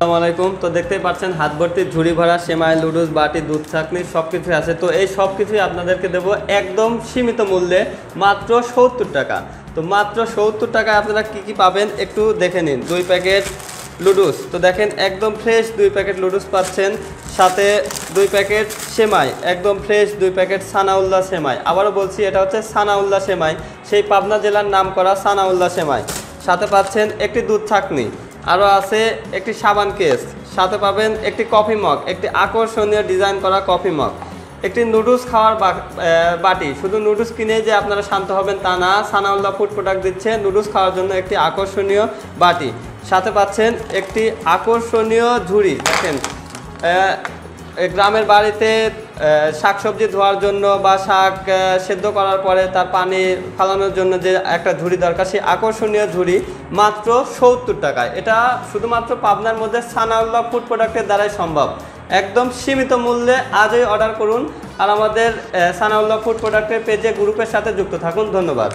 আসসালামু আলাইকুম। তো দেখতেই পাচ্ছেন হাত ভর্তি ঝুড়ি ভরা সেমাই, লুডুস, বাটি, দুধ চাকনি সব কিছুই আছে। তো এই সব কিছুই আপনাদেরকে দেবো একদম সীমিত মূল্যে, মাত্র 70 টাকা। তো মাত্র 70 টাকায় আপনারা কি পাবেন একটু দেখে নিন। 2 প্যাকেট লুডুস, তো দেখেন একদম ফ্রেশ 2 প্যাকেট লুডুস পাচ্ছেন, সাথে 2 প্যাকেট সেমাই একদম ফ্রেশ, 2 প্যাকেট সানাউল্লাহ সেমাই। আবারও বলছি, এটা হচ্ছে সানাউল্লাহ সেমাই, সেই পাবনা জেলার নাম করা সানাউল্লাহ সেমাই। সাথে পাচ্ছেন একটি দুধ ছাকনি, আরও আছে একটি সাবান কেস, সাথে পাবেন একটি কফি মগ, একটি আকর্ষণীয় ডিজাইন করা কফি মগ, একটি নুডলস খাওয়ার বাটি। শুধু নুডলস কিনে যে আপনারা শান্ত হবেন তা না, সানাউল্লাহ ফুড প্রোডাক্ট দিচ্ছে নুডলস খাওয়ার জন্য একটি আকর্ষণীয় বাটি। সাথে পাচ্ছেন একটি আকর্ষণীয় ঝুড়ি। দেখেন গ্রামের বাড়িতে শাকসবজি ধোয়ার জন্য বা শাক সেদ্ধ করার পরে তার পানি ফালানোর জন্য যে একটা ঝুড়ি দরকার, সেই আকর্ষণীয় ঝুড়ি মাত্র 70 টাকায়। এটা শুধুমাত্র পাবনার মধ্যে সানাউল্লাহ ফুড প্রোডাক্টের দ্বারাই সম্ভব। একদম সীমিত মূল্যে আজই অর্ডার করুন আর আমাদের সানাউল্লাহ ফুড প্রোডাক্টের পেজে গ্রুপের সাথে যুক্ত থাকুন। ধন্যবাদ।